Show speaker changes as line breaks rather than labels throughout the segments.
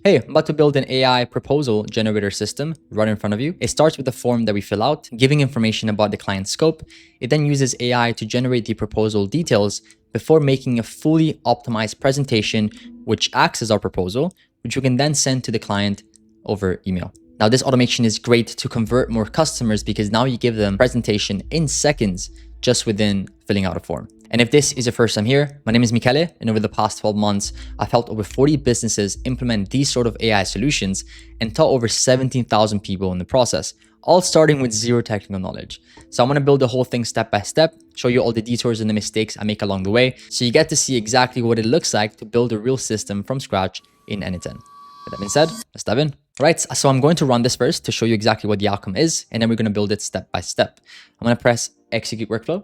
Hey, I'm about to build an AI proposal generator system right in front of you. It starts with a form that we fill out, giving information about the client's scope. It then uses AI to generate the proposal details before making a fully optimized presentation, which acts as our proposal, which we can then send to the client over email. Now, this automation is great to convert more customers because now you give them presentation in seconds just within filling out a form. And if this is your first time here, my name is Michele, and over the past 12 months, I've helped over 40 businesses implement these sort of AI solutions and taught over 17,000 people in the process, all starting with zero technical knowledge. So I'm gonna build the whole thing step by step, show you all the detours and the mistakes I make along the way, so you get to see exactly what it looks like to build a real system from scratch in n8n. With that being said, let's dive in. All right, so I'm going to run this first to show you exactly what the outcome is, and then we're gonna build it step by step. I'm gonna press execute workflow.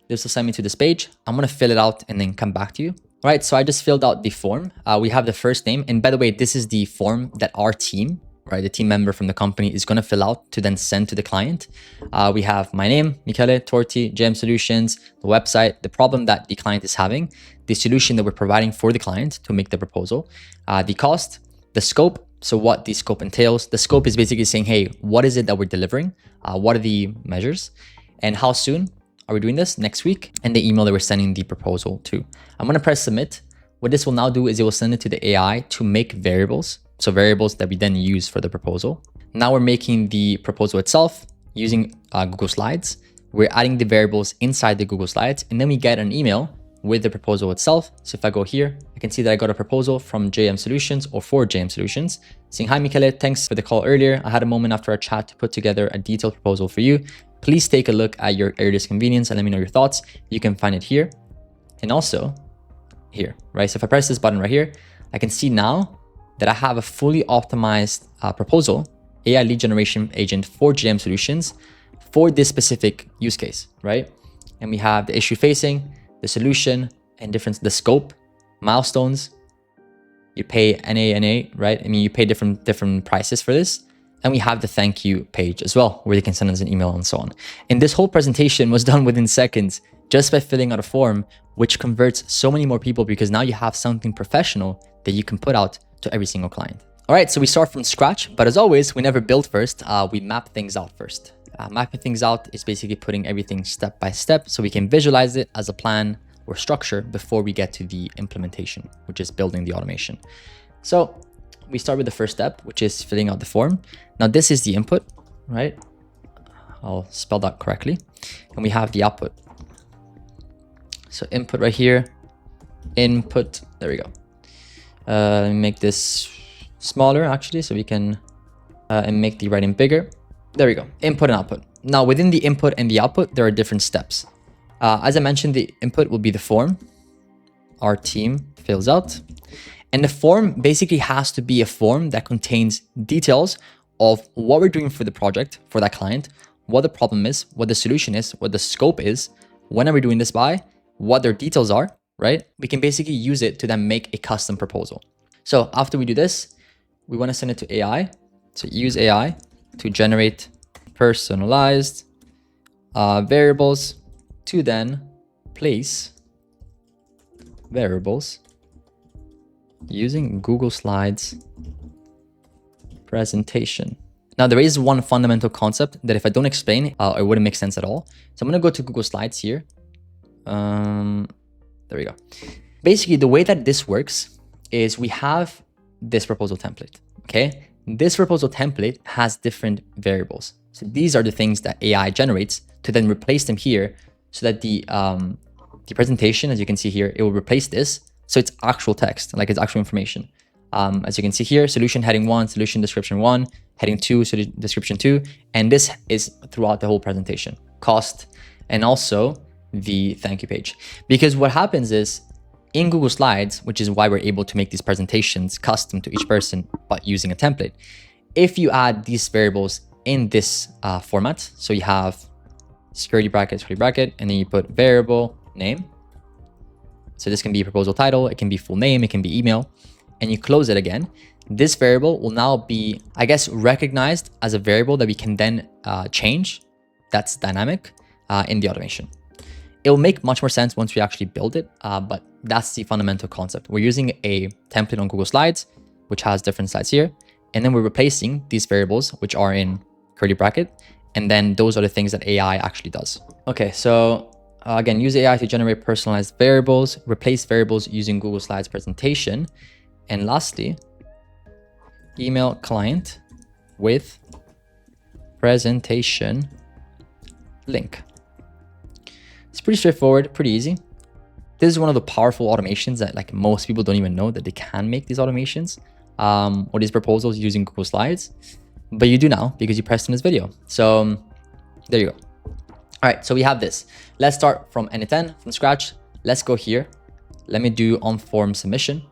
This will send me to this page. I'm gonna fill it out and then come back to you. All right, so I just filled out the form. We have the first name. And by the way, this is the form that our team, right, the team member from the company is gonna fill out to then send to the client. We have my name, Michele, Torti, JM Solutions, the website, the problem that the client is having, the solution that we're providing for the client to make the proposal, the cost, the scope, so what the scope entails. The scope is basically saying, hey, what is it that we're delivering? What are the measures? And how soon are we doing this? Next week. And the email that we're sending the proposal to. I'm gonna press submit. What this will now do is it will send it to the AI to make variables. So variables that we then use for the proposal. Now we're making the proposal itself using Google Slides. We're adding the variables inside the Google Slides, and then we get an email with the proposal itself. So if I go here, I can see that I got a proposal from JM Solutions or for JM Solutions saying, hi, Michele, thanks for the call earlier. I had a moment after our chat to put together a detailed proposal for you. Please take a look at your earliest convenience and let me know your thoughts. You can find it here and also here, right? So if I press this button right here, I can see now that I have a fully optimized proposal, AI lead generation agent for JM Solutions for this specific use case, right? And we have the issue facing, the solution, and the scope, milestones. You pay n8n, right? I mean, you pay different prices for this. And we have the thank you page as well, where they can send us an email and so on. And this whole presentation was done within seconds just by filling out a form, which converts so many more people because now you have something professional that you can put out to every single client. All right, so we start from scratch, but as always, we never build first, we map things out first. Mapping things out is basically putting everything step by step so we can visualize it as a plan or structure before we get to the implementation, which is building the automation. So we start with the first step, which is filling out the form. Now this is the input, right? I'll spell that correctly. And we have the output. So input right here, input, there we go. Let me make this smaller actually, so we can and make the writing bigger. There we go, input and output. Now within the input and the output, there are different steps. As I mentioned, the input will be the form our team fills out. And the form basically has to be a form that contains details of what we're doing for the project, for that client, what the problem is, what the solution is, what the scope is, when are we doing this by, what their details are, right? We can basically use it to then make a custom proposal. So after we do this, we want to send it to AI. So use AI to generate personalized variables to then place variables using Google Slides presentation. Now, there is one fundamental concept that if I don't explain, it wouldn't make sense at all. So I'm going to go to Google Slides here. There we go. Basically, the way that this works is we have this proposal template, okay? This proposal template has different variables. So these are the things that AI generates to then replace them here so that the presentation, as you can see here, it will replace this. So it's actual text, like it's actual information. As you can see here, solution heading 1, solution description 1, heading 2, so description 2. And this is throughout the whole presentation, cost, and also the thank you page. Because what happens is in Google Slides, which is why we're able to make these presentations custom to each person, but using a template. If you add these variables in this format, so you have security bracket, and then you put variable name. So this can be proposal title, it can be full name, it can be email, and you close it again. This variable will now be, I guess, recognized as a variable that we can then change. That's dynamic in the automation. It will make much more sense once we actually build it, but that's the fundamental concept. We're using a template on Google Slides. which has different sides here. And then we're replacing these variables, which are in curly bracket. And then those are the things that AI actually does. Okay, so again, use AI to generate personalized variables, replace variables using Google Slides presentation. And lastly, email client with presentation link. It's pretty straightforward, pretty easy. This is one of the powerful automations that like most people don't even know that they can make these automations or these proposals using Google Slides, but you do now because you pressed in this video. So there you go. All right, so we have this. Let's start from n8n from scratch. Let's go here. Let me do on form submission.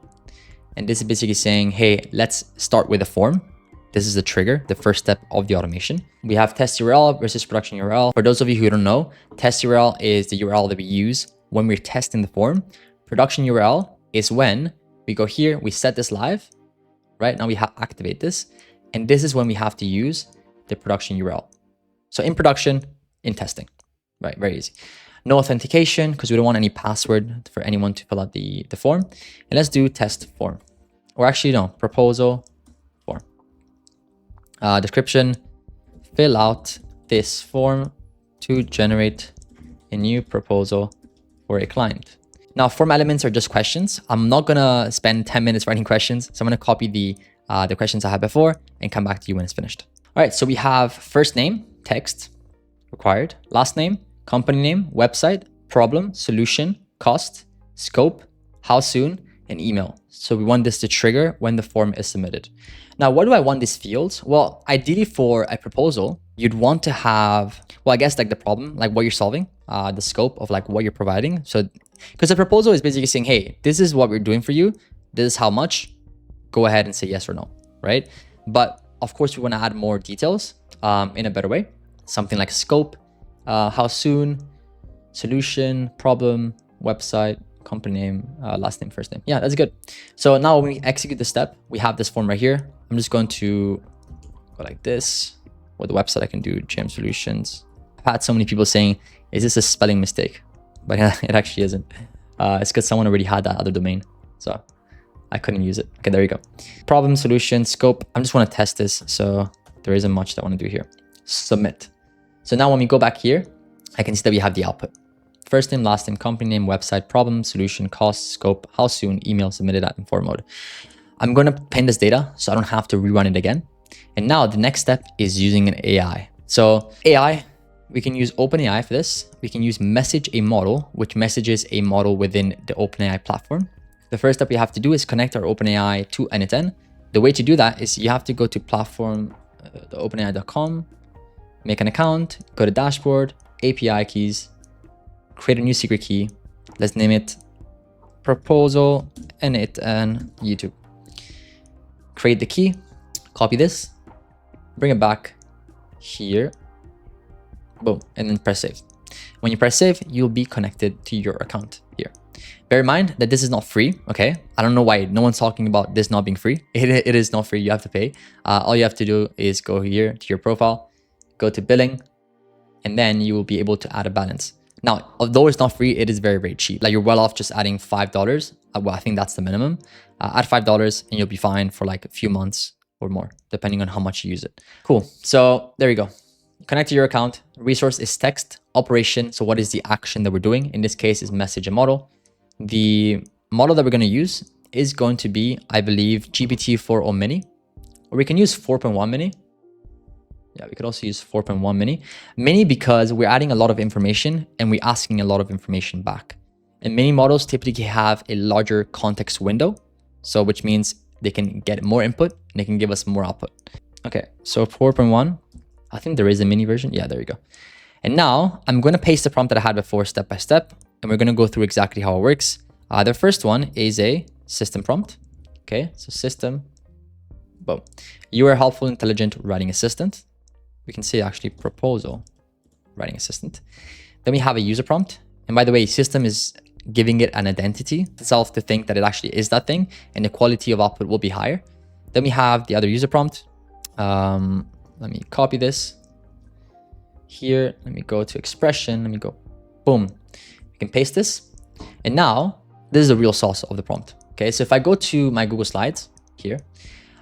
And this is basically saying, hey, let's start with a form. This is the trigger, the first step of the automation. We have test URL versus production URL. For those of you who don't know, test URL is the URL that we use when we're testing the form. Production URL is when we go here, we set this live, right? Now we have activate this. And this is when we have to use the production URL. So in production, in testing, right? Very easy. No authentication because we don't want any password for anyone to fill out the form. And let's do test form. Or actually, no, proposal form. Description, fill out this form to generate a new proposal for a client. Now, form elements are just questions. I'm not gonna spend 10 minutes writing questions. So I'm gonna copy the questions I had before and come back to you when it's finished. All right, so we have first name, text, required, last name, company name, website, problem, solution, cost, scope, how soon, and email. So we want this to trigger when the form is submitted. Now, what do I want these fields? Well, ideally for a proposal, you'd want to have, well, I guess like the problem, like what you're solving, the scope of like what you're providing. So, because a proposal is basically saying, hey, this is what we're doing for you. This is how much, go ahead and say yes or no, right? But of course we want to add more details in a better way. Something like scope, how soon, solution, problem, website, company name, last name, first name. Yeah, that's good. So now when we execute this step, we have this form right here. I'm just going to go like this. With the website, I can do GM Solutions. I've had so many people saying, is this a spelling mistake? But it actually isn't. It's because someone already had that other domain. So I couldn't use it. Okay, there you go. Problem, solution, scope. I just want to test this. So there isn't much that I want to do here. Submit. So now when we go back here, I can see that we have the output. First name, last name, company name, website, problem, solution, cost, scope, how soon, email, submitted at inform mode. I'm going to pin this data so I don't have to rerun it again. And now the next step is using an AI. So AI, we can use OpenAI for this. We can use message a model, which messages a model within the OpenAI platform. The first step we have to do is connect our OpenAI to n8n. The way to do that is you have to go to platform, openai.com, make an account, go to dashboard, API keys, create a new secret key. Let's name it proposal n8n YouTube. Create the key, copy this, bring it back here, boom, and then press save. When you press save, you'll be connected to your account here. Bear in mind that this is not free, okay? I don't know why no one's talking about this not being free. It is not free, you have to pay. All you have to do is go here to your profile, go to billing, and then you will be able to add a balance. Now, although it's not free, it is very, very cheap. Like you're well off just adding $5. Well, I think that's the minimum. Add $5 and you'll be fine for like a few months or more, depending on how much you use it. Cool. So there you go. Connect to your account. Resource is text, operation. So what is the action that we're doing? In this case is message a model. The model that we're going to use is going to be, I believe, GPT-4o mini, or we can use 4.1 mini. Yeah, we could also use 4.1 mini. Mini because we're adding a lot of information and we're asking a lot of information back. And mini models typically have a larger context window. So which means they can get more input and they can give us more output. Okay, so 4.1, I think there is a mini version. Yeah, there you go. And now I'm going to paste the prompt that I had before step by step. And we're going to go through exactly how it works. The first one is a system prompt. Okay, so system, boom. You are a helpful, intelligent writing assistant. We can say actually proposal writing assistant. Then we have a user prompt. And by the way, system is giving it an identity itself to think that it actually is that thing and the quality of output will be higher. Then we have the other user prompt. Let me copy this here. Let me go to expression. Let me go, boom. We can paste this. And now this is the real sauce of the prompt. Okay, so if I go to my Google Slides here,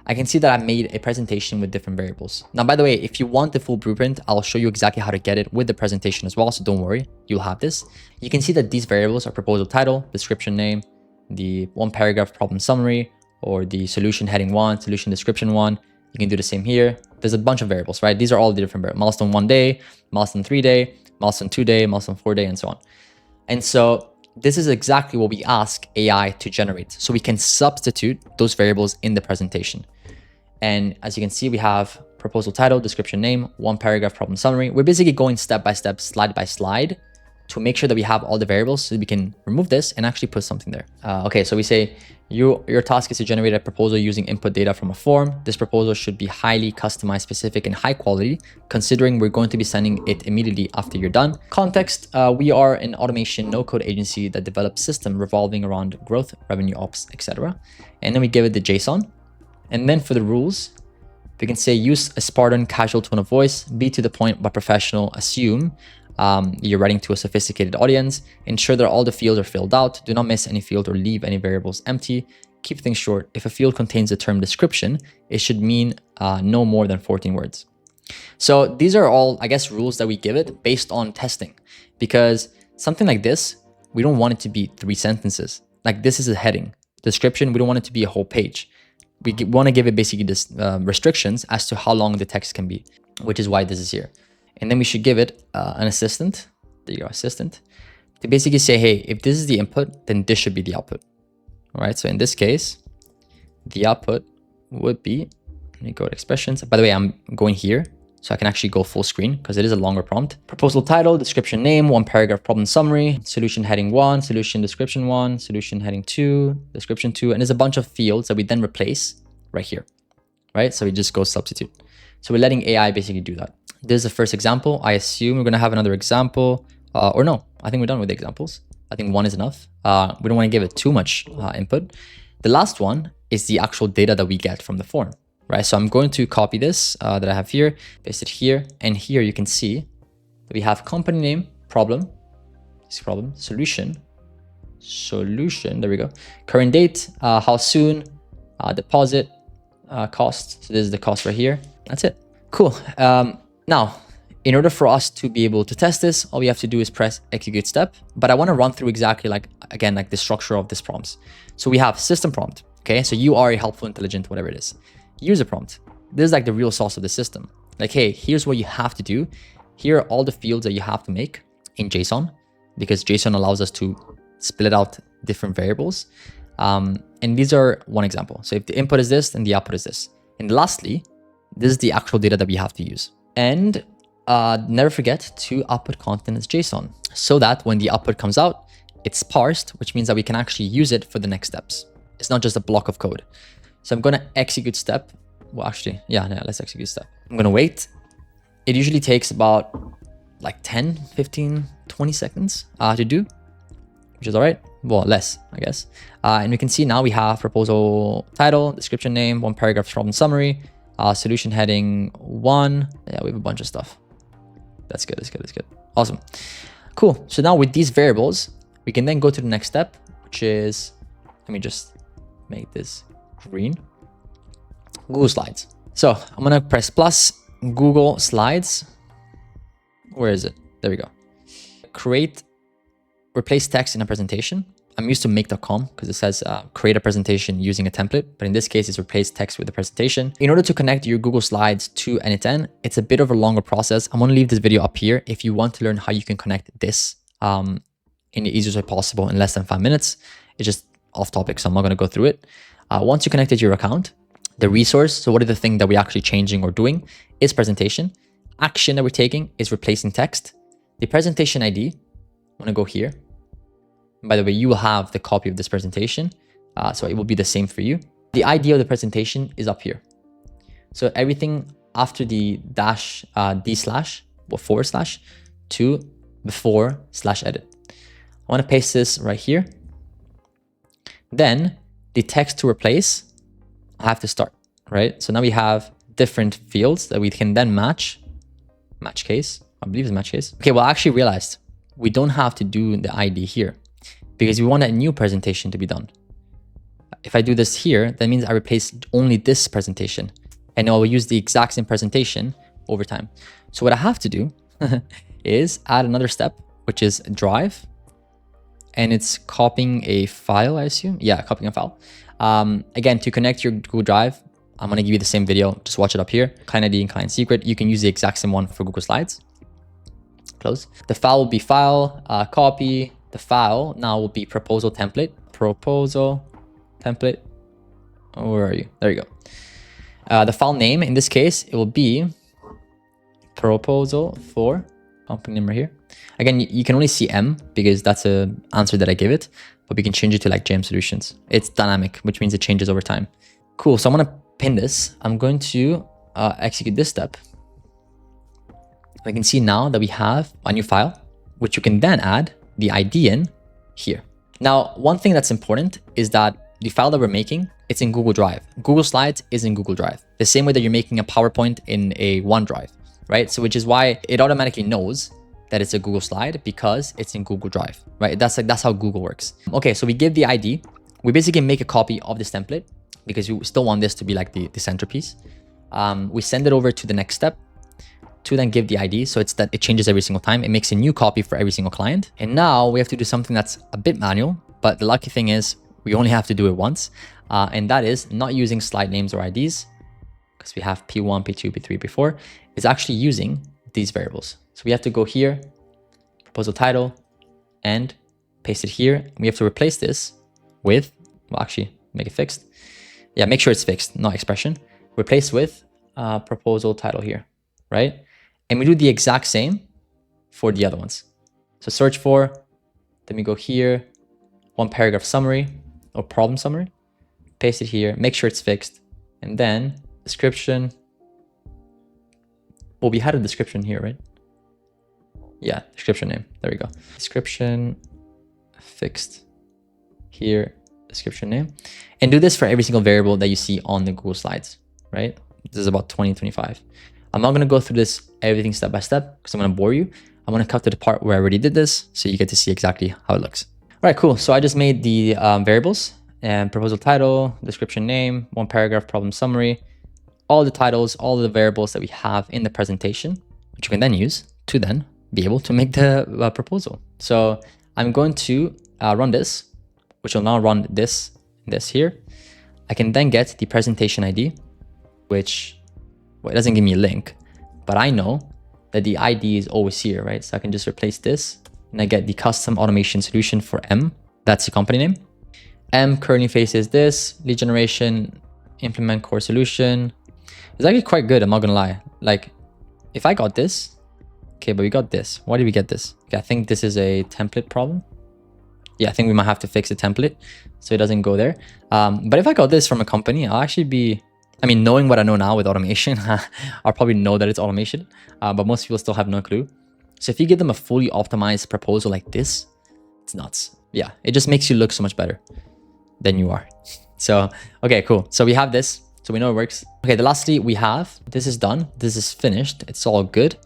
I can see that I made a presentation with different variables. Now, by the way, if you want the full blueprint, I'll show you exactly how to get it with the presentation as well. So don't worry, you'll have this. You can see that these variables are proposal title, description name, the one paragraph problem summary, or the solution heading 1, solution description 1. You can do the same here. There's a bunch of variables, right? These are all the different variables. Milestone 1 day, milestone 3 day, milestone 2 day, milestone 4 day, and so on. And so this is exactly what we ask AI to generate. So we can substitute those variables in the presentation. And as you can see, we have proposal title, description name, one paragraph problem summary. We're basically going step by step, slide by slide to make sure that we have all the variables so we can remove this and actually put something there. Okay, so we say your task is to generate a proposal using input data from a form. This proposal should be highly customized, specific, and high quality, considering we're going to be sending it immediately after you're done. Context, we are an automation no-code agency that develops systems revolving around growth, revenue ops, etc. And then we give it the JSON. And then for the rules, we can say use a Spartan casual tone of voice, be to the point but professional, assume you're writing to a sophisticated audience, ensure that all the fields are filled out, do not miss any field or leave any variables empty, keep things short. If a field contains the term description, it should mean no more than 14 words. So these are all, I guess, rules that we give it based on testing, because something like this, we don't want it to be 3 sentences. Like this is a heading. Description, we don't want it to be a whole page. We want to give it basically this restrictions as to how long the text can be, which is why this is here. And then we should give it an assistant. There you go, assistant. To basically say, hey, if this is the input, then this should be the output. All right, so in this case, the output would be, let me go to expressions. By the way, I'm going here, so I can actually go full screen because it is a longer prompt. Proposal title, description name, one paragraph problem summary, solution heading 1, solution description 1, solution heading 2, description 2, and there's a bunch of fields that we then replace right here, right? So we just go substitute. So we're letting AI basically do that. This is the first example. I assume we're gonna have another example, or no, I think we're done with the examples. I think one is enough. We don't wanna give it too much input. The last one is the actual data that we get from the form, right? So I'm going to copy this that I have here, paste it here, and here you can see that we have company name, problem, solution, there we go. Current date, how soon, deposit, cost. So this is the cost right here. That's it. Cool. Now, in order for us to be able to test this, all we have to do is press execute step. But I want to run through exactly like the structure of this prompts. So we have system prompt. Okay, so you are a helpful, intelligent, whatever it is. User prompt. This is like the real sauce of the system. Like, hey, here's what you have to do. Here are all the fields that you have to make in JSON, because JSON allows us to split out different variables. And these are one example. So if the input is this, then the output is this. And lastly, this is the actual data that we have to use. And never forget to output content as JSON so that when the output comes out, it's parsed, which means that we can actually use it for the next steps. It's not just a block of code. So I'm going to execute step. Well, actually, yeah, let's execute step. I'm going to wait. It usually takes about like 10, 15, 20 seconds to do, which is all right. Well, less, I guess. And we can see now we have proposal title, description name, one paragraph problem summary, solution heading 1. Yeah, we have a bunch of stuff. That's good. Awesome. Cool. So now with these variables, we can then go to the next step, which is, let me just make this green. Google Slides. So I'm going to press plus, Google Slides. Where is it? There we go. Replace text in a presentation. I'm used to make.com because it says create a presentation using a template, but in this case, it's replace text with a presentation. In order to connect your Google Slides to n8n, it's a bit of a longer process. I'm going to leave this video up here if you want to learn how you can connect this in the easiest way possible in less than 5 minutes. It's just off topic, so I'm not going to go through it. Once you connected your account, the resource, so what are the things that we're actually changing or doing, is presentation. Action that we're taking is replacing text. The presentation ID, I'm going to go here. By the way, you will have the copy of this presentation, so it will be the same for you. The ID of the presentation is up here. So everything after the dash, d slash, or forward slash, to before slash edit. I want to paste this right here. Then the text to replace, I have to start, right? So now we have different fields that we can then match case. I believe it's match case. Okay, well, I actually realized we don't have to do the ID here, because we want a new presentation to be done. if I do this here, that means I replace only this presentation, and I will use the exact same presentation over time. So what I have to do is add another step, which is drive, and it's copying a file, I assume. Yeah, copying a file. Again, to connect your Google Drive, I'm gonna give you the same video. Just watch it up here. Client ID and client secret. You can use the exact same one for Google Slides. Close. The file will be file, copy. The file now will be proposal template. Proposal template. Oh, where are you? There you go. The file name, in this case, it will be proposal for company name right here. Again, you can only see M because that's an answer that I give it, but we can change it to like JM Solutions. It's dynamic, which means it changes over time. Cool. So I'm going to pin this. I'm going to execute this step. We can see now that we have a new file, which you can then add the ID in here. Now, one thing that's important is that the file that we're making, it's in Google Drive. Google Slides is in Google Drive. The same way that you're making a PowerPoint in a OneDrive, right? So which is why it automatically knows that it's a Google slide because it's in Google Drive, right? That's how Google works. Okay, so we give the ID. We basically make a copy of this template because we still want this to be like the centerpiece. We send it over to the next step to then give the ID. So it's that it changes every single time. It makes a new copy for every single client. And now we have to do something that's a bit manual, but the lucky thing is we only have to do it once. And that is not using slide names or IDs because we have P1, P2, P3, P4. It's actually using these variables. So we have to go here, proposal title, and paste it here. We have to replace this with, well, actually make it fixed. Yeah, make sure it's fixed, not expression. Replace with proposal title here, right? And we do the exact same for the other ones. So search for, then we go here, one paragraph summary or problem summary, paste it here, make sure it's fixed, and then description. Well, we had a description here, right? Yeah, description name. There we go. Description fixed here, description name. And do this for every single variable that you see on the Google Slides, right? This is about 20, 25. I'm not going to go through this everything step by step because I'm going to bore you. I'm going to cut to the part where I already did this so you get to see exactly how it looks. All right, cool. So I just made the variables and proposal title, description name, one paragraph problem summary, all the titles, all the variables that we have in the presentation, which you can then use to then be able to make the proposal. So I'm going to run this, which will now run this here. I can then get the presentation ID, which, well, it doesn't give me a link, but I know that the ID is always here, right? So I can just replace this and I get the custom automation solution for M. That's the company name. M curly faces this, lead generation, implement core solution. It's actually quite good, I'm not gonna lie. Like, if I got this, okay, but we got this. Why did we get this? Okay, I think this is a template problem. Yeah, I think we might have to fix the template so it doesn't go there. But if I got this from a company, I'll actually be, I mean, knowing what I know now with automation, I'll probably know that it's automation, but most people still have no clue. So if you give them a fully optimized proposal like this, it's nuts. Yeah, it just makes you look so much better than you are. So, okay, cool. So we have this, so we know it works. Okay, lastly, we have, this is done. This is finished. It's all good.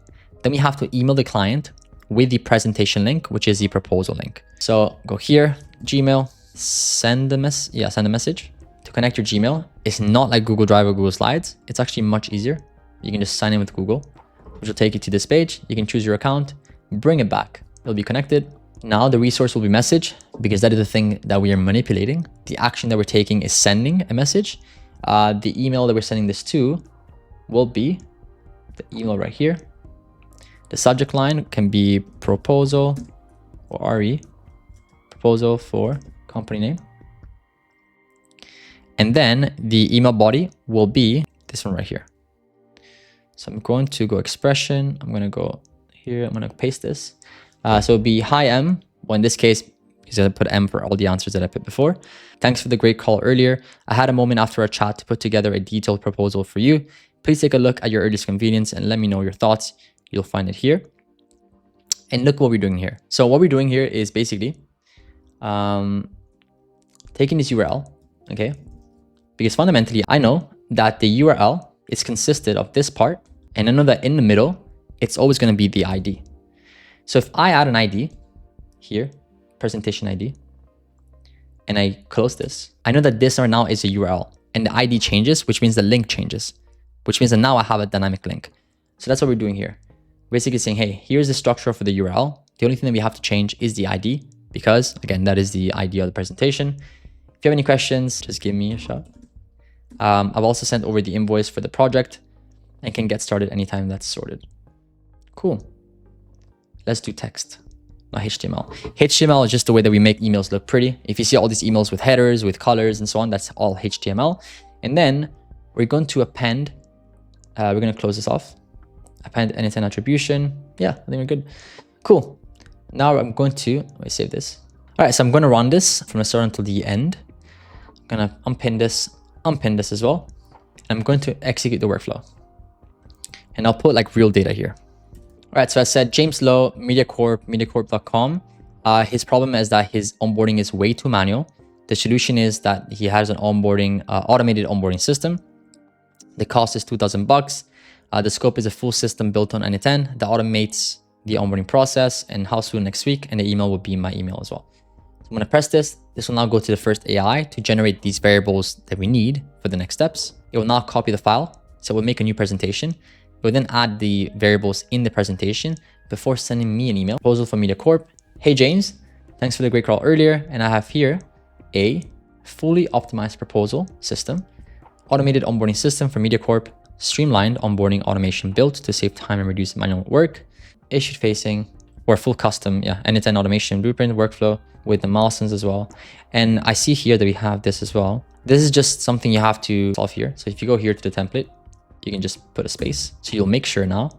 Then we have to email the client with the presentation link, which is the proposal link. So go here, Gmail, send a message to connect your Gmail. It's not like Google Drive or Google Slides. It's actually much easier. You can just sign in with Google, which will take you to this page. You can choose your account, bring it back. It'll be connected. Now the resource will be message because that is the thing that we are manipulating. The action that we're taking is sending a message. The email that we're sending this to will be the email right here. The subject line can be proposal or RE, proposal for company name. And then the email body will be this one right here. So I'm going to go expression. I'm going to go here. I'm going to paste this. So it'll be hi M. Well, in this case, because I put M for all the answers that I put before. Thanks for the great call earlier. I had a moment after our chat to put together a detailed proposal for you. Please take a look at your earliest convenience and let me know your thoughts. You'll find it here. And look what we're doing here. So what we're doing here is basically taking this URL, okay? Because fundamentally, I know that the URL is consisted of this part, and I know that in the middle, it's always going to be the ID. So if I add an ID here, presentation ID, and I close this, I know that this right now is a URL and the ID changes, which means the link changes, which means that now I have a dynamic link. So that's what we're doing here. Basically saying, hey, here's the structure for the URL. The only thing that we have to change is the ID because, again, that is the ID of the presentation. If you have any questions, just give me a shout. I've also sent over the invoice for the project and can get started anytime that's sorted. Cool. Let's do text, not HTML. HTML is just the way that we make emails look pretty. If you see all these emails with headers, with colors and so on, that's all HTML. And then we're going to append, we're going to close this off. Append n8n attribution. Yeah, I think we're good. Cool. Now I'm going to, let me save this. All right, so I'm going to run this from the start until the end. I'm going to unpin this as well. I'm going to execute the workflow. And I'll put like real data here. All right, so I said James Lowe, MediaCorp, MediaCorp.com. His problem is that his onboarding is way too manual. The solution is that he has an onboarding, automated onboarding system. The cost is $2,000. The scope is a full system built on n8n that automates the onboarding process, and how soon next week, and the email will be my email as well. So I'm going to press this. This will now go to the first AI to generate these variables that we need for the next steps. It will now copy the file. So we'll make a new presentation. We'll then add the variables in the presentation before sending me an email. Proposal from MediaCorp. Hey, James, thanks for the great call earlier. And I have here a fully optimized proposal system, automated onboarding system for MediaCorp, streamlined onboarding automation built to save time and reduce manual work, issued facing or full custom, n8n automation blueprint workflow with the milestones as well. And I see here that we have this as well. This is just something you have to solve here. So if you go here to the template, you can just put a space. So you'll make sure now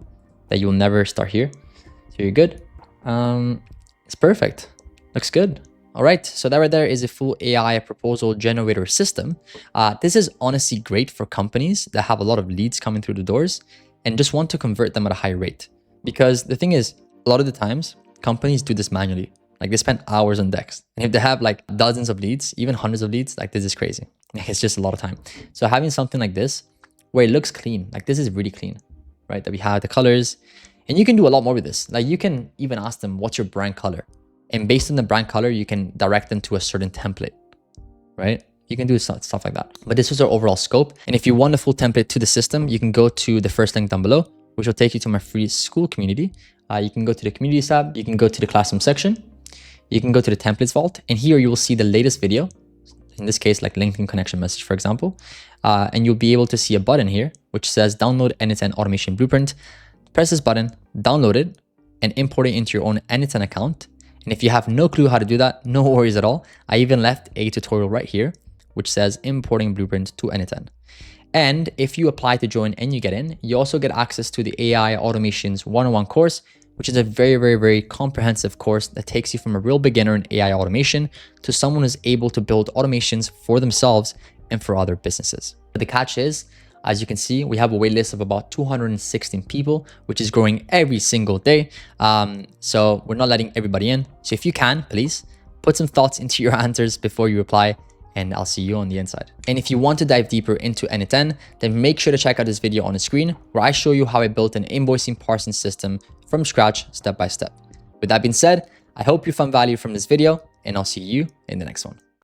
that you'll never start here. So you're good. It's perfect. Looks good. All right, so that right there is a full AI proposal generator system. This is honestly great for companies that have a lot of leads coming through the doors and just want to convert them at a high rate. Because the thing is, a lot of the times, companies do this manually. Like they spend hours on decks. And if they have like dozens of leads, even hundreds of leads, like this is crazy. It's just a lot of time. So having something like this, where it looks clean, like this is really clean, right? That we have the colors, and you can do a lot more with this. Like you can even ask them, what's your brand color? And based on the brand color, you can direct them to a certain template, right? You can do stuff like that. But this was our overall scope. And if you want the full template to the system, you can go to the first link down below, which will take you to my free school community. You can go to the community tab, you can go to the classroom section, you can go to the templates vault, and here you will see the latest video. In this case, like LinkedIn connection message, for example. And you'll be able to see a button here, which says download n8n automation blueprint. Press this button, download it, and import it into your own n8n account. And if you have no clue how to do that, no worries at all. I even left a tutorial right here, which says importing blueprint to n8n. And if you apply to join and you get in, you also get access to the AI Automations 101 course, which is a very, very, very comprehensive course that takes you from a real beginner in AI automation to someone who's able to build automations for themselves and for other businesses. But the catch is, as you can see, we have a wait list of about 216 people, which is growing every single day. So we're not letting everybody in. So if you can, please put some thoughts into your answers before you apply, and I'll see you on the inside. And if you want to dive deeper into n8n, then make sure to check out this video on the screen where I show you how I built an invoicing parsing system from scratch, step by step. With that being said, I hope you found value from this video, and I'll see you in the next one.